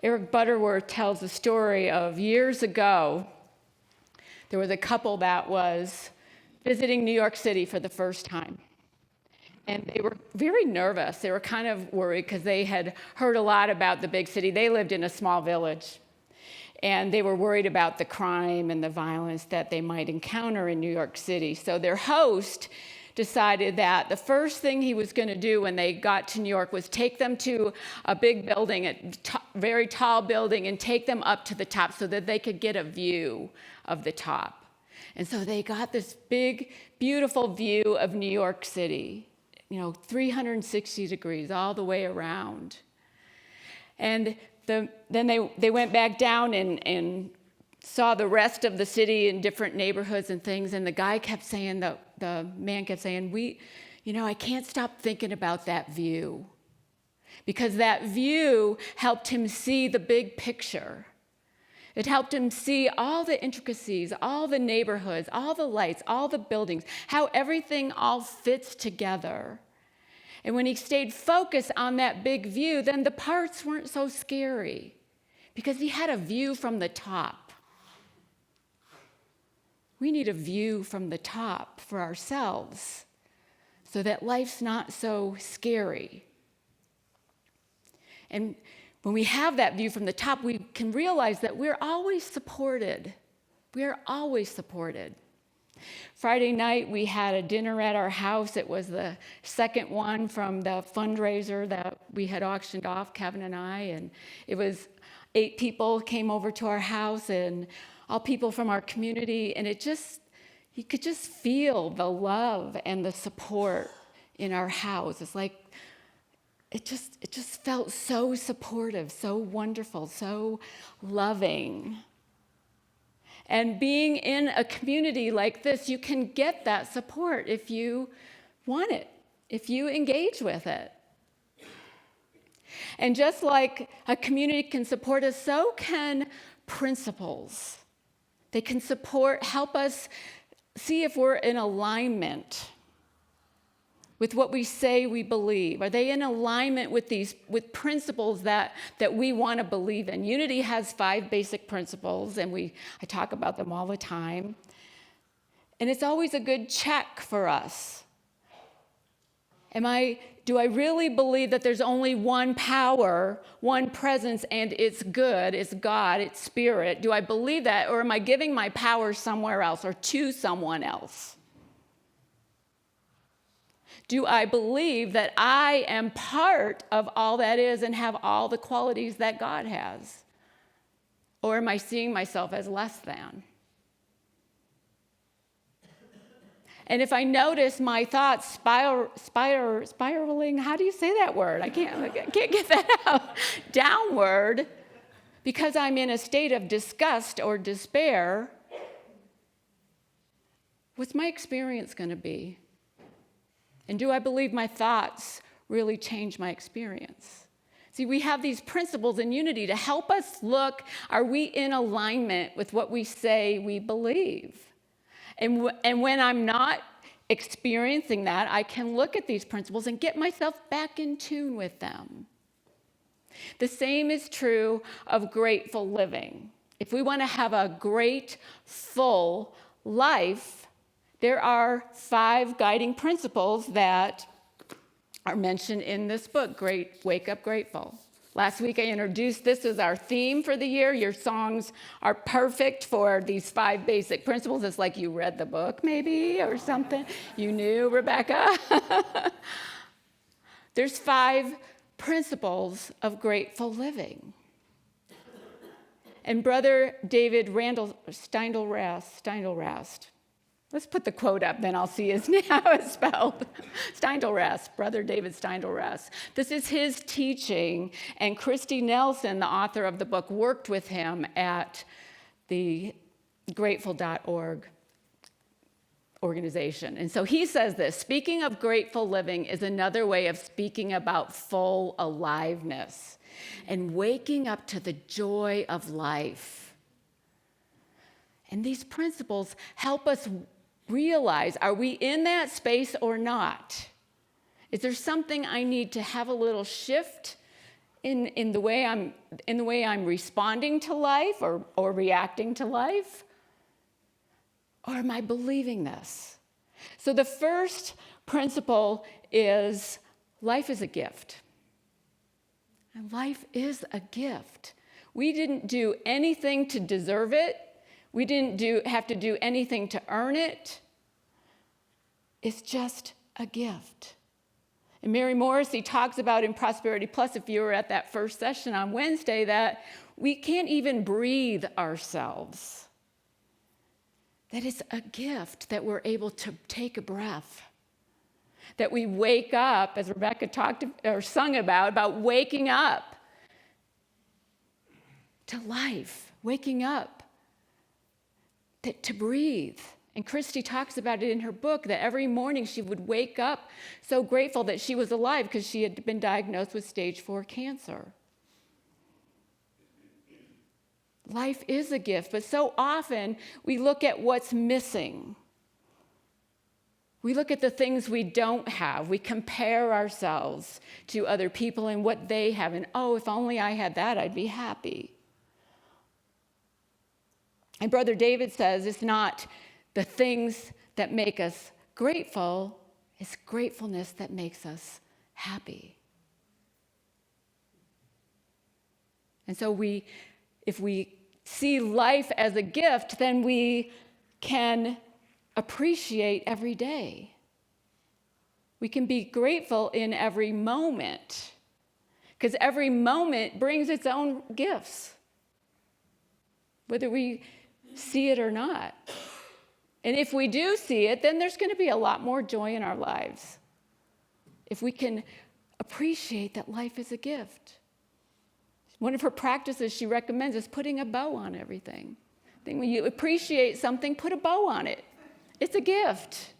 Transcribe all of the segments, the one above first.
Eric Butterworth tells the story of years ago. There was a couple that was visiting New York City for the first time. And they were very nervous. They were kind of worried because they had heard a lot about the big city. They lived in a small village. And they were worried about the crime and the violence that they might encounter in New York City. So their host decided that the first thing he was going to do when they got to New York was take them to a big building, a very tall building, and take them up to the top so that they could get a view of the top. And so they got this big, beautiful view of New York City, 360 degrees all the way around. And then they went back down and saw the rest of the city in different neighborhoods and things. And the guy kept saying, the man kept saying, I can't stop thinking about that view. Because that view helped him see the big picture. It helped him see all the intricacies, all the neighborhoods, all the lights, all the buildings, how everything all fits together. And when he stayed focused on that big view, then the parts weren't so scary because he had a view from the top. We need a view from the top for ourselves so that life's not so scary. And when we have that view from the top, we can realize that we're always supported. We're always supported. Friday night, we had a dinner at our house. It was the second one from the fundraiser that we had auctioned off, Kevin and I. And it was 8 people came over to our house and all people from our community. And you could just feel the love and the support in our house. It's like, it just felt so supportive, so wonderful, so loving. And being in a community like this, you can get that support if you want it, if you engage with it. And just like a community can support us, so can principles. They can help us see if we're in alignment with what we say we believe. Are they in alignment with principles that we want to believe in? Unity has 5 basic principles, and I talk about them all the time. And it's always a good check for us. Do I really believe that there's only one power, one presence, and it's good, it's God, it's spirit? Do I believe that, or am I giving my power somewhere else or to someone else? Do I believe that I am part of all that is and have all the qualities that God has? Or am I seeing myself as less than? And if I notice my thoughts spiraling, how do you say that word? I can't get that out. Downward, because I'm in a state of disgust or despair, what's my experience going to be? And do I believe my thoughts really change my experience? See, we have these principles in unity to help us look, are we in alignment with what we say we believe? And when I'm not experiencing that, I can look at these principles and get myself back in tune with them. The same is true of grateful living. If we want to have a great, full life, there are 5 guiding principles that are mentioned in this book, Wake Up Grateful. Last week I introduced this as our theme for the year. Your songs are perfect for these 5 basic principles. It's like you read the book maybe or something. You knew, Rebecca. There's 5 principles of grateful living. And Brother David Steindl-Rast, let's put the quote up, then I'll see how it's spelled. Steindl-Rast, Brother David Steindl-Rast. This is his teaching, and Christy Nelson, the author of the book, worked with him at the Grateful.org organization. And so he says this: speaking of grateful living is another way of speaking about full aliveness and waking up to the joy of life. And these principles help us realize, are we in that space or not? Is there something I need to have a little shift in the way I'm responding to life or reacting to life? Or am I believing this? So the first principle is life is a gift. And life is a gift. We didn't do anything to deserve it. We didn't have to do anything to earn it. It's just a gift. And Mary Morrissey talks about in Prosperity Plus, if you were at that first session on Wednesday, that we can't even breathe ourselves. That it's a gift that we're able to take a breath. That we wake up, as Rebecca talked or sung about waking up to life, waking up to breathe. And Christy talks about it in her book, that every morning she would wake up so grateful that she was alive because she had been diagnosed with stage 4 cancer. Life is a gift, but so often we look at what's missing. We look at the things we don't have. We compare ourselves to other people and what they have. And, oh, if only I had that, I'd be happy. And Brother David says it's not the things that make us grateful, it's gratefulness that makes us happy. And so if we see life as a gift, then we can appreciate every day. We can be grateful in every moment, because every moment brings its own gifts, whether we see it or not. And if we do see it, then there's going to be a lot more joy in our lives. If we can appreciate that life is a gift. One of her practices she recommends is putting a bow on everything. I think when you appreciate something, put a bow on it. It's a gift.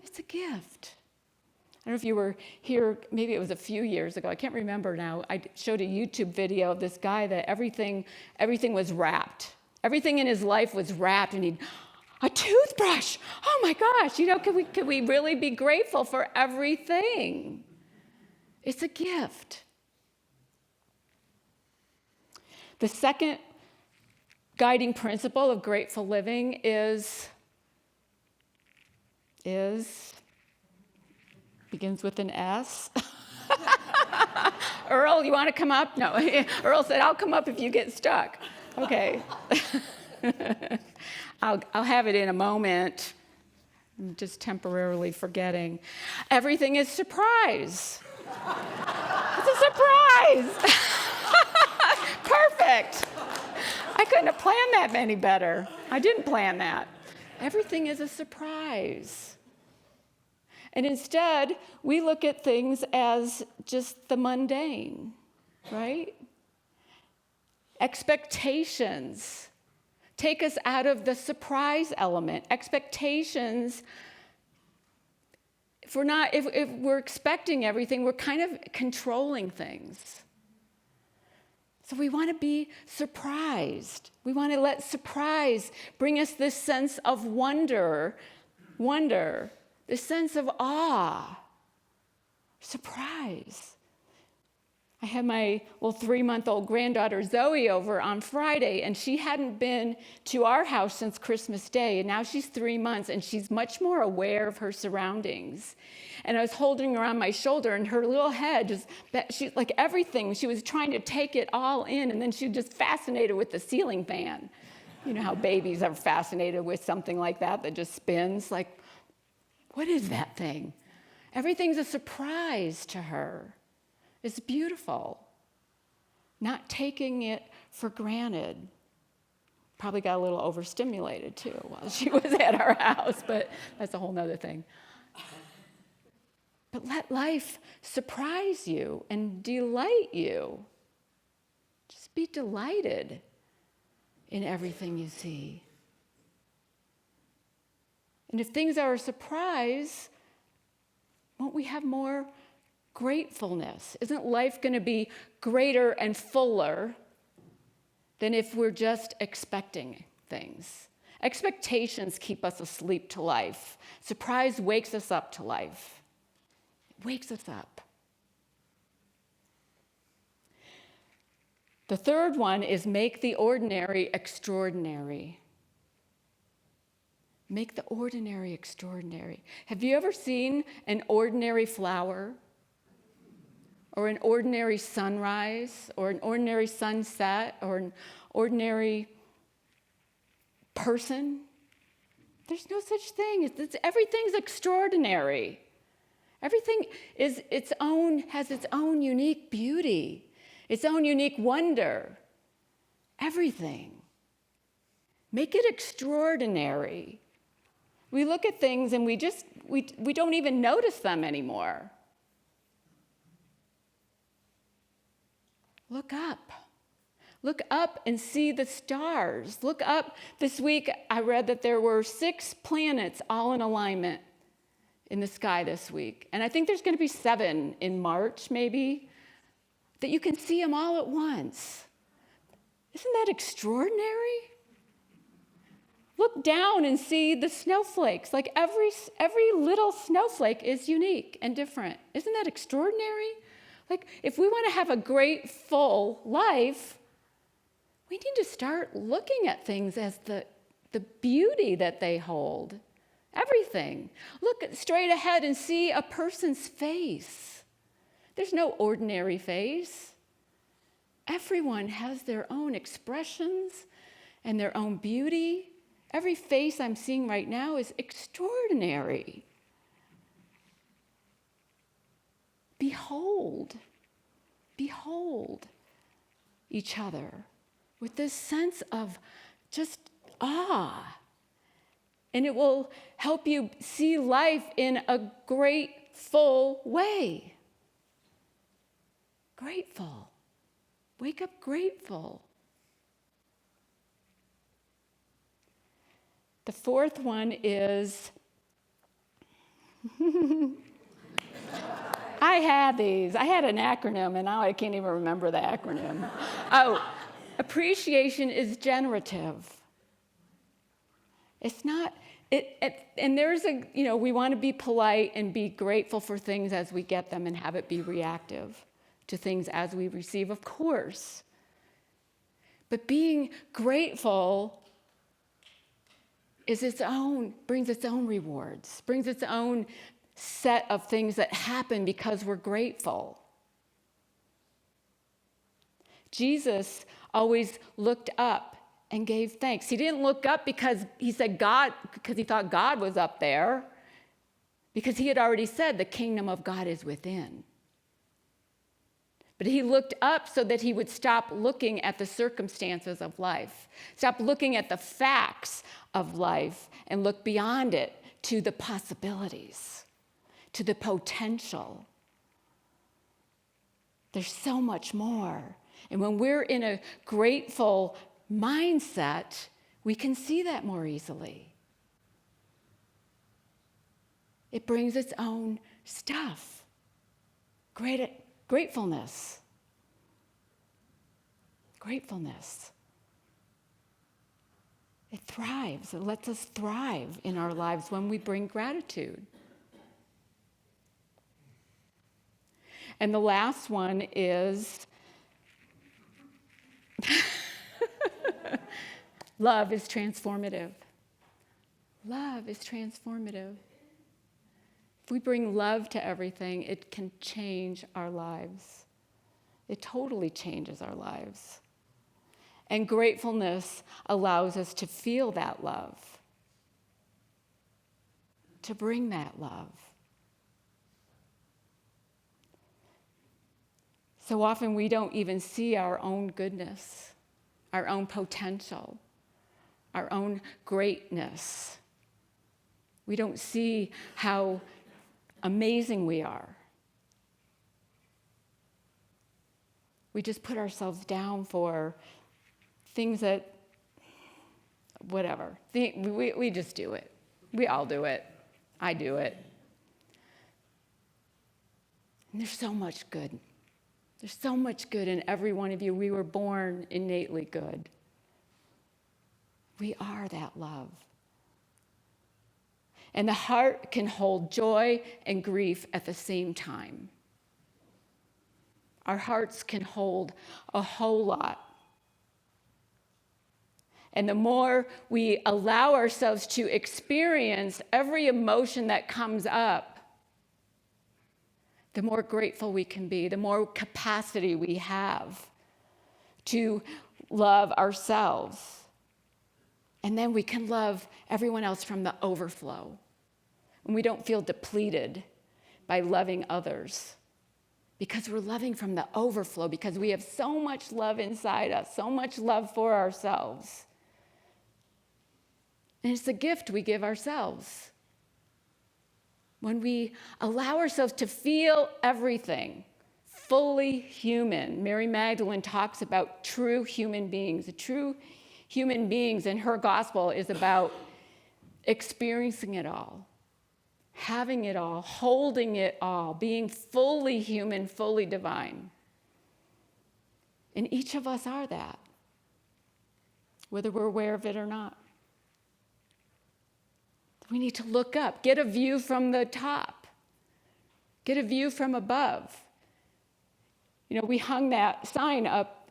It's a gift. I don't know if you were here, maybe it was a few years ago, I can't remember now. I showed a YouTube video of this guy that everything was wrapped. Everything in his life was wrapped, and a toothbrush. Oh my gosh, could we really be grateful for everything? It's a gift. The second guiding principle of grateful living is begins with an S. Earl, you want to come up? No, Earl said, I'll come up if you get stuck. Okay. I'll have it in a moment. I'm just temporarily forgetting. Everything is surprise. It's a surprise. Perfect. I couldn't have planned that any better. I didn't plan that. Everything is a surprise. And instead, we look at things as just the mundane, right? Expectations take us out of the surprise element. Expectations, if we're expecting everything, we're kind of controlling things. So we want to be surprised. We want to let surprise bring us this sense of wonder, this sense of awe, surprise. I had my little 3-month-old granddaughter Zoe over on Friday, and she hadn't been to our house since Christmas Day, and now she's 3 months, and she's much more aware of her surroundings. And I was holding her on my shoulder, and her little head she like everything, she was trying to take it all in, and then she was just fascinated with the ceiling fan. You know how babies are fascinated with something like that just spins? Like, what is that thing? Everything's a surprise to her. It's beautiful. Not taking it for granted. Probably got a little overstimulated too while she was at our house, but that's a whole nother thing. But let life surprise you and delight you. Just be delighted in everything you see. And if things are a surprise, won't we have more gratefulness? Isn't life going to be greater and fuller than if we're just expecting things? Expectations keep us asleep to life. Surprise wakes us up to life. It wakes us up. The third one is make the ordinary extraordinary. Make the ordinary extraordinary. Have you ever seen an ordinary flower? Or an ordinary sunrise? Or an ordinary sunset? Or an ordinary person? There's no such thing. Everything's extraordinary. Everything has its own unique beauty, its own unique wonder. Everything. Make it extraordinary. We look at things and we don't even notice them anymore. Look up. Look up and see the stars. Look up. This week I read that there were 6 planets all in alignment in the sky this week. And I think there's going to be 7 in March, maybe, that you can see them all at once. Isn't that extraordinary? Look down and see the snowflakes. Like every little snowflake is unique and different. Isn't that extraordinary? Like if we want to have a great, full life, we need to start looking at things as the beauty that they hold. Everything. Look straight ahead and see a person's face. There's no ordinary face. Everyone has their own expressions and their own beauty. Every face I'm seeing right now is extraordinary. Behold each other with this sense of just awe. And it will help you see life in a grateful way. Grateful. Wake up grateful. The fourth one is, I had an acronym and now I can't even remember the acronym. Oh, appreciation is generative. It's not, and there's we want to be polite and be grateful for things as we get them and have it be reactive to things as we receive, of course. But being grateful brings its own rewards, brings its own set of things that happen because we're grateful. Jesus always looked up and gave thanks. He didn't look up because he thought God was up there, because he had already said the kingdom of God is within. But he looked up so that he would stop looking at the circumstances of life, stop looking at the facts of life, and look beyond it to the possibilities, to the potential. There's so much more. And when we're in a grateful mindset, we can see that more easily. It brings its own stuff. Gratefulness. It thrives. It lets us thrive in our lives when we bring gratitude. And the last one is love is transformative. Love is transformative. If we bring love to everything, it can change our lives. It totally changes our lives. And gratefulness allows us to feel that love, to bring that love. So often we don't even see our own goodness, our own potential, our own greatness. We don't see how amazing we are. We just put ourselves down for things that, whatever. We just do it. We all do it. I do it. And there's so much good. There's so much good in every one of you. We were born innately good. We are that love. And the heart can hold joy and grief at the same time. Our hearts can hold a whole lot. And the more we allow ourselves to experience every emotion that comes up, the more grateful we can be, the more capacity we have to love ourselves. And then we can love everyone else from the overflow. And we don't feel depleted by loving others because we're loving from the overflow, because we have so much love inside us, so much love for ourselves. And it's a gift we give ourselves. When we allow ourselves to feel everything, fully human. Mary Magdalene talks about true human beings. The true human beings in her gospel is about experiencing it all, having it all, holding it all, being fully human, fully divine. And each of us are that, whether we're aware of it or not. We need to look up, get a view from the top, get a view from above. You know, we hung that sign up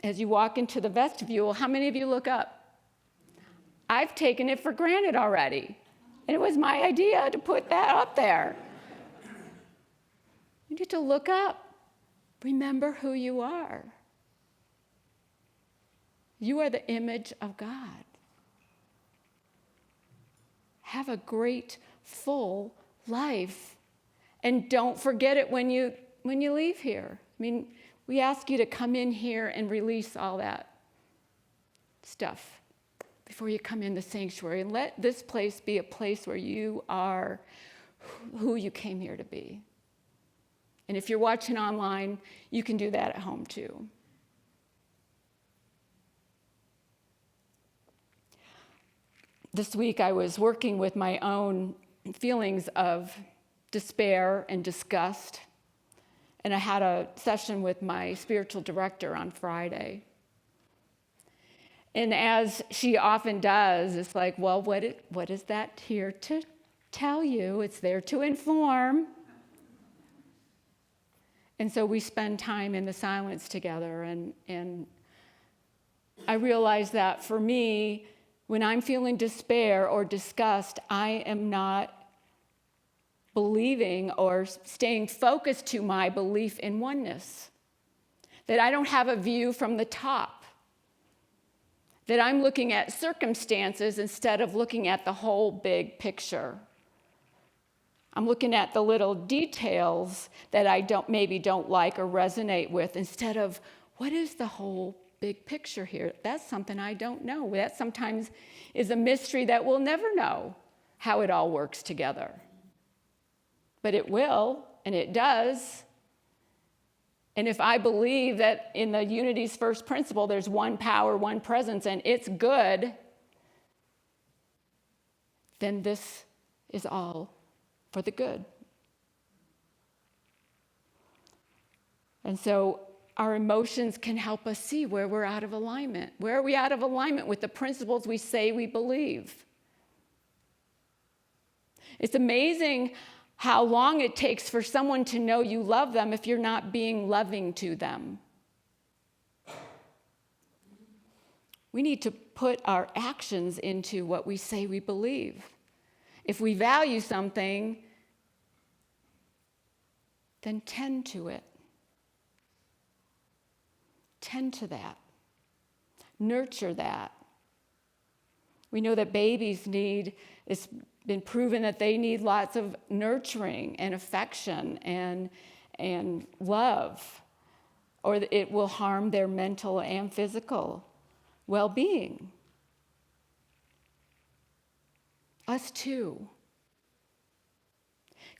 as you walk into the vestibule. How many of you look up? I've taken it for granted already. And it was my idea to put that up there. You need to look up. Remember who you are. You are the image of God. Have a great, full life. And don't forget it when you leave here. I mean, we ask you to come in here and release all that stuff before you come in the sanctuary. And let this place be a place where you are who you came here to be. And if you're watching online, you can do that at home too. This week I was working with my own feelings of despair and disgust. And I had a session with my spiritual director on Friday. And as she often does, it's like, well, what is that here to tell you? It's there to inform. And so we spend time in the silence together. And I realized that for me, when I'm feeling despair or disgust, I am not believing or staying focused to my belief in oneness. That I don't have a view from the top. That I'm looking at circumstances instead of looking at the whole big picture. I'm looking at the little details that I maybe don't like or resonate with instead of what is the whole big picture here. That's something I don't know. That sometimes is a mystery that we'll never know how it all works together. But it will, and it does. And if I believe that in the unity's first principle, there's one power, one presence, and it's good, then this is all for the good. And so our emotions can help us see where we're out of alignment. Where are we out of alignment with the principles we say we believe? It's amazing how long it takes for someone to know you love them if you're not being loving to them. We need to put our actions into what we say we believe. If we value something, then tend to it. Tend to that. Nurture that. We know that babies it's been proven that they need lots of nurturing and affection and love, or it will harm their mental and physical well-being. Us too.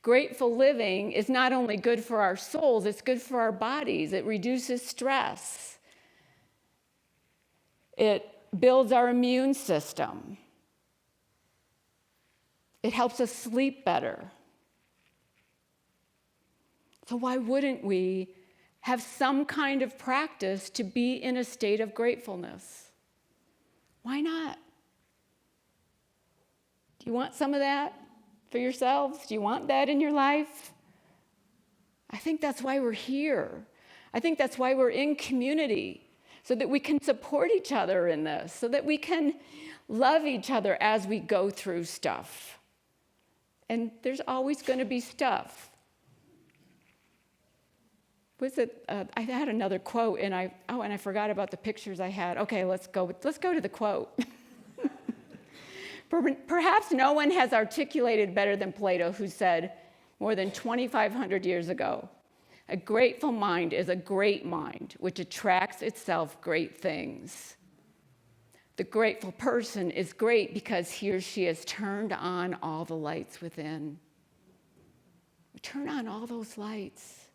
Grateful living is not only good for our souls, it's good for our bodies. It reduces stress. It builds our immune system. It helps us sleep better. So why wouldn't we have some kind of practice to be in a state of gratefulness? Why not? Do you want some of that for yourselves? Do you want that in your life? I think that's why we're here. I think that's why we're in community, so that we can support each other in this, so that we can love each other as we go through stuff. And there's always going to be stuff. I had another quote, and I forgot about the pictures I had. Okay, let's go to the quote. Perhaps no one has articulated better than Plato, who said more than 2,500 years ago, "A grateful mind is a great mind, which attracts itself great things. The grateful person is great because he or she has turned on all the lights within." Turn on all those lights.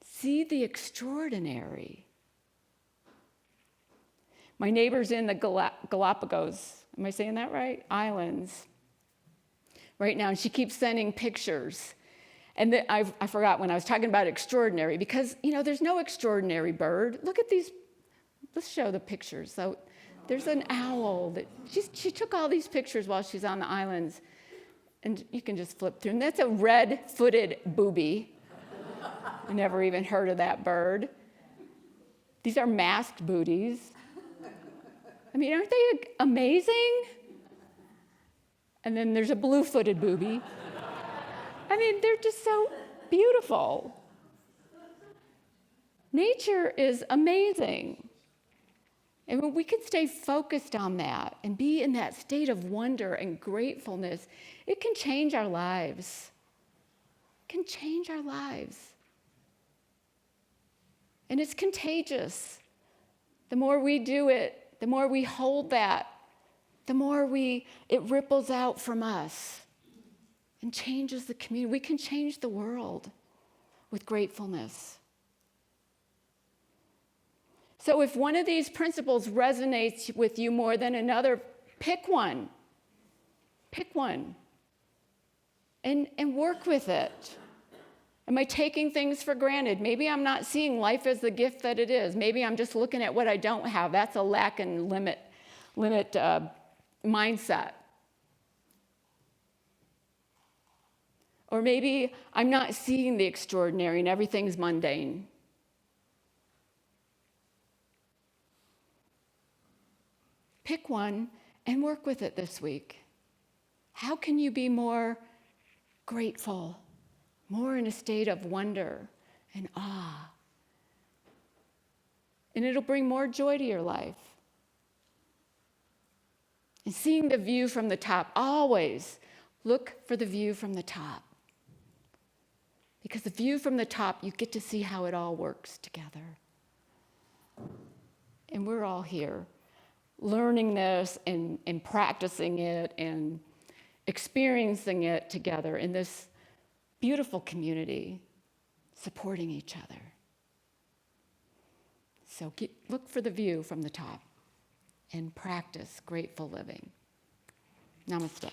See the extraordinary. My neighbor's in the Galapagos, am I saying that right? Islands right now, and she keeps sending pictures. And I forgot when I was talking about extraordinary, because, there's no extraordinary bird. Look at these. Let's show the pictures. So there's an owl that she took all these pictures while she's on the islands, and you can just flip through. And that's a red-footed booby. I never even heard of that bird. These are masked booties. I mean, aren't they amazing? And then there's a blue-footed booby. I mean, they're just so beautiful. Nature is amazing. And when we can stay focused on that and be in that state of wonder and gratefulness, it can change our lives. It can change our lives. And it's contagious. The more we do it, the more we hold that, the more it ripples out from us and changes the community. We can change the world with gratefulness. So if one of these principles resonates with you more than another, pick one. Pick one. And work with it. Am I taking things for granted? Maybe I'm not seeing life as the gift that it is. Maybe I'm just looking at what I don't have. That's a lack and limit mindset. Or maybe I'm not seeing the extraordinary and everything's mundane. Pick one and work with it this week. How can you be more grateful, more in a state of wonder and awe? And it'll bring more joy to your life. And seeing the view from the top, always look for the view from the top. Because the view from the top, you get to see how it all works together. And we're all here learning this and practicing it and experiencing it together in this beautiful community, supporting each other. So look for the view from the top and practice grateful living. Namaste.